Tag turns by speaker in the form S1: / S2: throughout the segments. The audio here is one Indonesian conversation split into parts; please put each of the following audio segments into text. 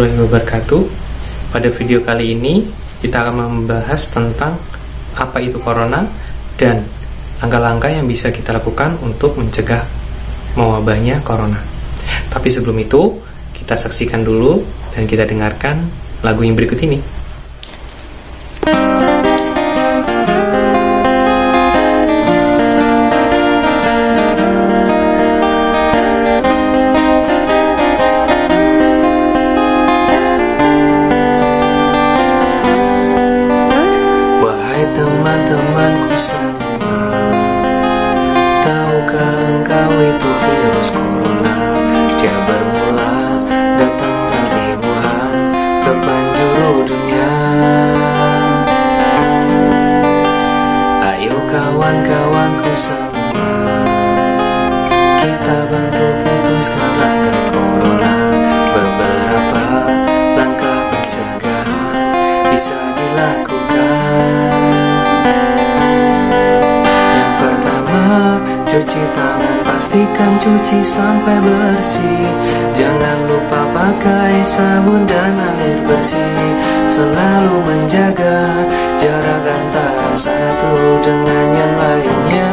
S1: warahmatullahi wabarakatuh. Pada video kali ini kita akan membahas tentang apa itu corona dan langkah-langkah yang bisa kita lakukan untuk mencegah mewabahnya corona. Tapi sebelum itu, kita saksikan dulu dan kita dengarkan lagu yang berikut ini. Teman-temanku semua, tahukah engkau itu virus corona? Dia bermula datang dari Wuhan ke penjuru dunia. Ayo kawan-kawanku semua, kita bantu putuskan rantai corona. Beberapa langkah pencegahan bisa dilakukan. Cuci tangan, pastikan cuci sampai bersih. Jangan lupa pakai sabun dan air bersih. Selalu menjaga jarak antara satu dengan yang lainnya.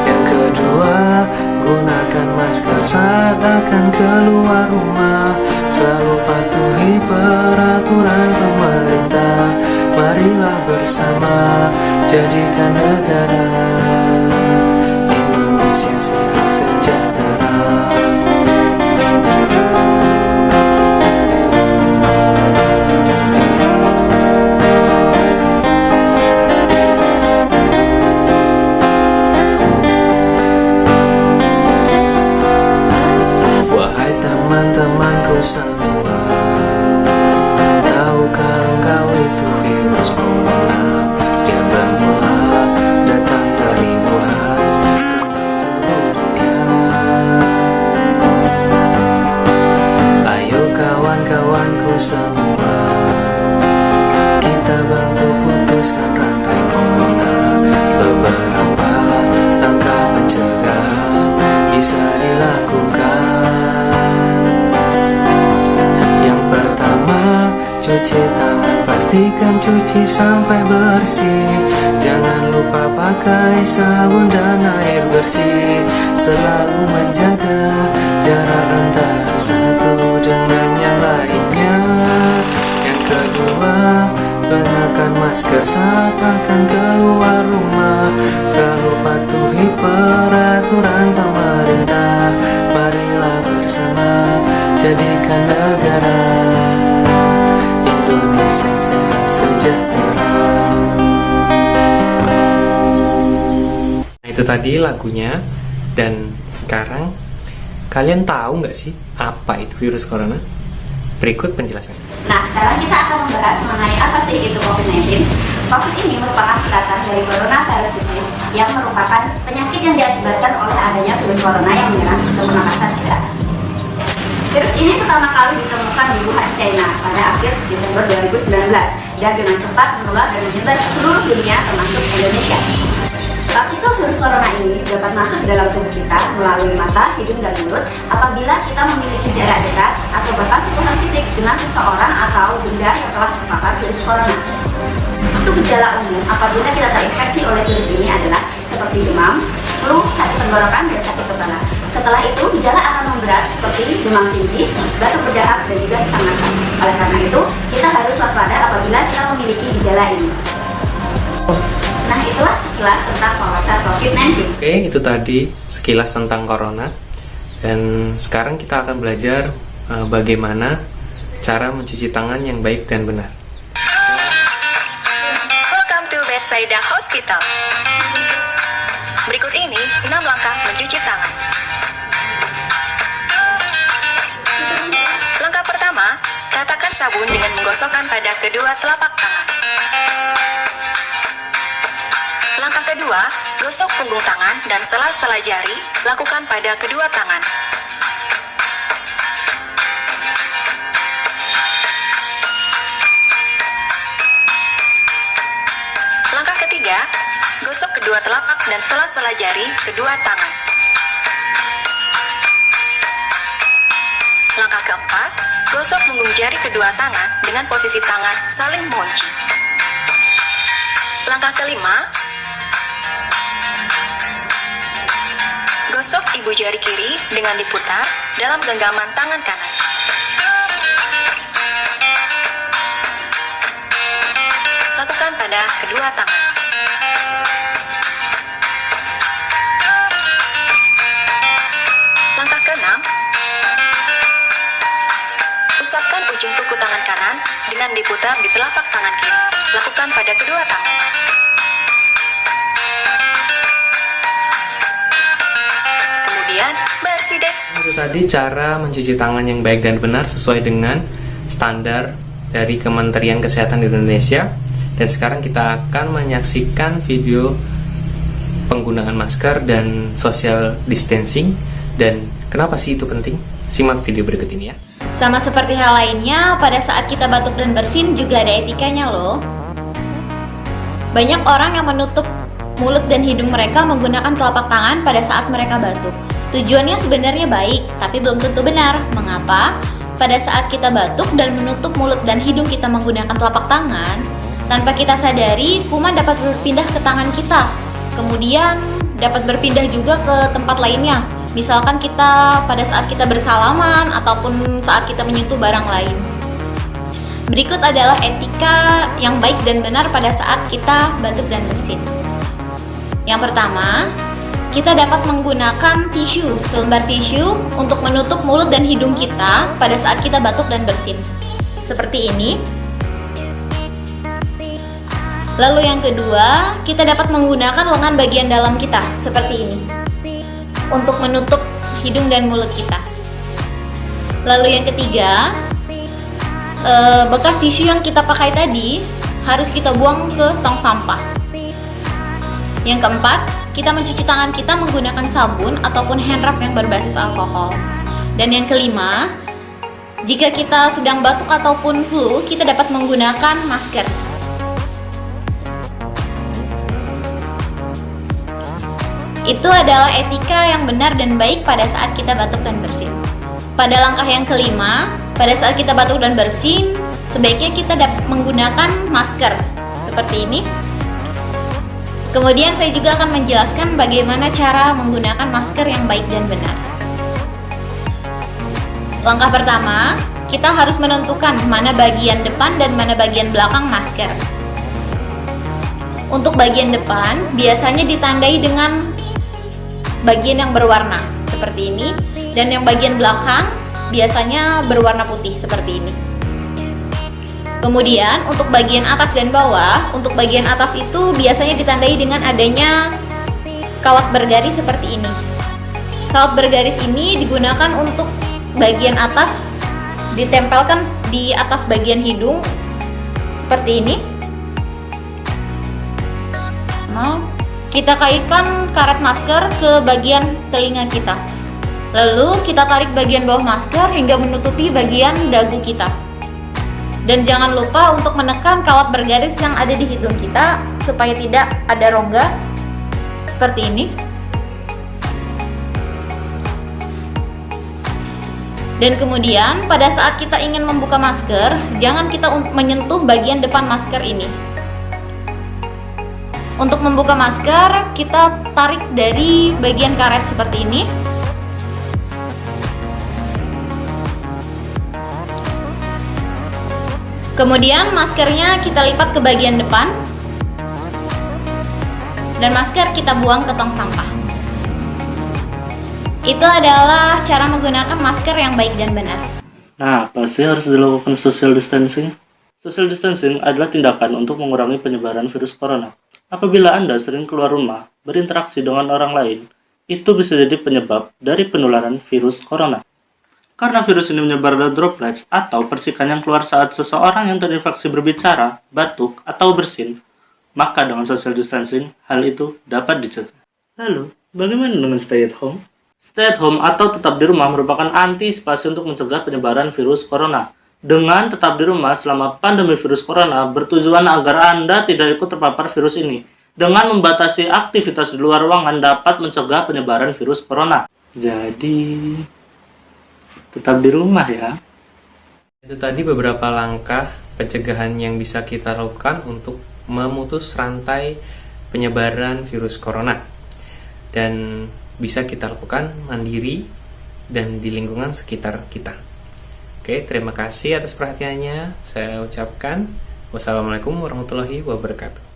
S1: Yang kedua, gunakan masker saat akan keluar rumah. Selalu patuhi peraturan pemerintah. Marilah bersama jadikan negara Indonesia sehat sejahtera. Wahai teman-temanku semua, tahukah engkau itu virus corona? Dia bermula datang dari Wuhan. Kawan-kawanku semua, kita bantu putuskan rantai corona. Beberapa langkah pencegahan bisa dilakukan. Yang pertama, cuci tangan, pastikan cuci sampai bersih. Jangan lupa pakai sabun dan air bersih. Selalu menjaga jarak antara satu dengan yang lainnya. Yang kedua, kenakan masker saat akan keluar rumah. Selalu patuhi peraturan pemerintah. Marilah bersama jadikan negara Indonesia sehat sejahtera. Nah, itu tadi lagunya. Dan sekarang kalian tahu nggak sih apa itu virus corona? Berikut penjelasannya.
S2: Nah, sekarang kita akan membahas mengenai apa sih itu COVID-19. COVID ini merupakan singkatan dari coronavirus disease yang merupakan penyakit yang diakibatkan oleh adanya virus corona yang menyerang sistem pernapasan kita. Virus ini pertama kali ditemukan di Wuhan, China pada akhir Desember 2019 dan dengan cepat menular dan menyebar ke seluruh dunia termasuk Indonesia. Partikel virus corona ini dapat masuk ke dalam tubuh kita melalui mata, hidung, dan mulut apabila kita memiliki jarak dekat atau bahkan sentuhan fisik dengan seseorang atau benda yang telah terpapar virus corona. Untuk gejala umum apabila kita terinfeksi oleh virus ini adalah seperti demam, flu, sakit tenggorokan, dan sakit kepala. Setelah itu, gejala akan memberat seperti demam tinggi, batuk berdahak, dan juga sesak napas. Oleh karena itu, kita harus waspada apabila kita memiliki gejala ini. Nah, itulah sekilas tentang pengawasan COVID-19.
S1: Oke, itu tadi sekilas tentang corona. Dan sekarang kita akan belajar bagaimana cara mencuci tangan yang baik dan benar.
S3: Welcome to Bethsaida Hospital. Berikut ini 6 langkah mencuci tangan. Langkah pertama, ratakan sabun dengan menggosokkan pada kedua telapak tangan. Langkah kedua, gosok punggung tangan dan sela-sela jari, lakukan pada kedua tangan. Langkah ketiga, gosok kedua telapak dan sela-sela jari kedua tangan. Langkah keempat, gosok punggung jari kedua tangan dengan posisi tangan saling mengunci. Langkah kelima, gosok ibu jari kiri dengan diputar dalam genggaman tangan kanan. Lakukan pada kedua tangan. Langkah keenam, usapkan ujung kuku tangan kanan dengan diputar di telapak tangan kiri. Lakukan pada kedua tangan. Kemudian bersih deh.
S1: Itu tadi cara mencuci tangan yang baik dan benar sesuai dengan standar dari Kementerian Kesehatan Indonesia. Dan sekarang kita akan menyaksikan video penggunaan masker dan social distancing. Dan kenapa sih itu penting? Simak video berikut ini ya.
S4: Sama seperti hal lainnya, pada saat kita batuk dan bersin juga ada etikanya loh. Banyak orang yang menutup mulut dan hidung mereka menggunakan telapak tangan pada saat mereka batuk. Tujuannya sebenarnya baik, tapi belum tentu benar. Mengapa? Pada saat kita batuk dan menutup mulut dan hidung kita menggunakan telapak tangan, tanpa kita sadari, kuman dapat berpindah ke tangan kita. Kemudian dapat berpindah juga ke tempat lainnya. Misalkan kita pada saat kita bersalaman ataupun saat kita menyentuh barang lain. Berikut adalah etika yang baik dan benar pada saat kita batuk dan bersin. Yang pertama, kita dapat menggunakan tisu, selembar tisu untuk menutup mulut dan hidung kita pada saat kita batuk dan bersin. Seperti ini. Lalu yang kedua, kita dapat menggunakan lengan bagian dalam kita, seperti ini, untuk menutup hidung dan mulut kita. Lalu yang ketiga, bekas tisu yang kita pakai tadi harus kita buang ke tong sampah. Yang keempat, kita mencuci tangan kita menggunakan sabun ataupun hand rub yang berbasis alkohol. Dan yang kelima, jika kita sedang batuk ataupun flu, kita dapat menggunakan masker. Itu adalah etika yang benar dan baik pada saat kita batuk dan bersin. Pada langkah yang kelima, pada saat kita batuk dan bersin, sebaiknya kita dapat menggunakan masker seperti ini. Kemudian saya juga akan menjelaskan bagaimana cara menggunakan masker yang baik dan benar. Langkah pertama, kita harus menentukan mana bagian depan dan mana bagian belakang masker. Untuk bagian depan, biasanya ditandai dengan bagian yang berwarna seperti ini, dan yang bagian belakang biasanya berwarna putih seperti ini. Kemudian untuk bagian atas dan bawah, untuk bagian atas itu biasanya ditandai dengan adanya kawat bergaris seperti ini. Kawat bergaris ini digunakan untuk bagian atas, ditempelkan di atas bagian hidung seperti ini. Nah, kita kaitkan karet masker ke bagian telinga kita. Lalu kita tarik bagian bawah masker hingga menutupi bagian dagu kita. Dan jangan lupa untuk menekan kawat bergaris yang ada di hidung kita supaya tidak ada rongga seperti ini. Dan kemudian pada saat kita ingin membuka masker, jangan kita menyentuh bagian depan masker ini. Untuk membuka masker, kita tarik dari bagian karet seperti ini. Kemudian maskernya kita lipat ke bagian depan. Dan masker kita buang ke tong sampah. Itu adalah cara menggunakan masker yang baik dan benar.
S5: Nah, pasti harus dilakukan social distancing. Social distancing adalah tindakan untuk mengurangi penyebaran virus corona. Apabila Anda sering keluar rumah, berinteraksi dengan orang lain, itu bisa jadi penyebab dari penularan virus corona. Karena virus ini menyebar lewat droplets atau percikan yang keluar saat seseorang yang terinfeksi berbicara, batuk, atau bersin, maka dengan social distancing, hal itu dapat dicegah. Lalu, bagaimana dengan stay at home? Stay at home atau tetap di rumah merupakan antisipasi untuk mencegah penyebaran virus corona. Dengan tetap di rumah selama pandemi virus corona bertujuan agar Anda tidak ikut terpapar virus ini. Dengan membatasi aktivitas di luar ruangan dapat mencegah penyebaran virus corona. Jadi, tetap di rumah ya.
S1: Itu tadi beberapa langkah pencegahan yang bisa kita lakukan untuk memutus rantai penyebaran virus corona. Dan bisa kita lakukan mandiri dan di lingkungan sekitar kita. Oke, terima kasih atas perhatiannya. Saya ucapkan wassalamualaikum warahmatullahi wabarakatuh.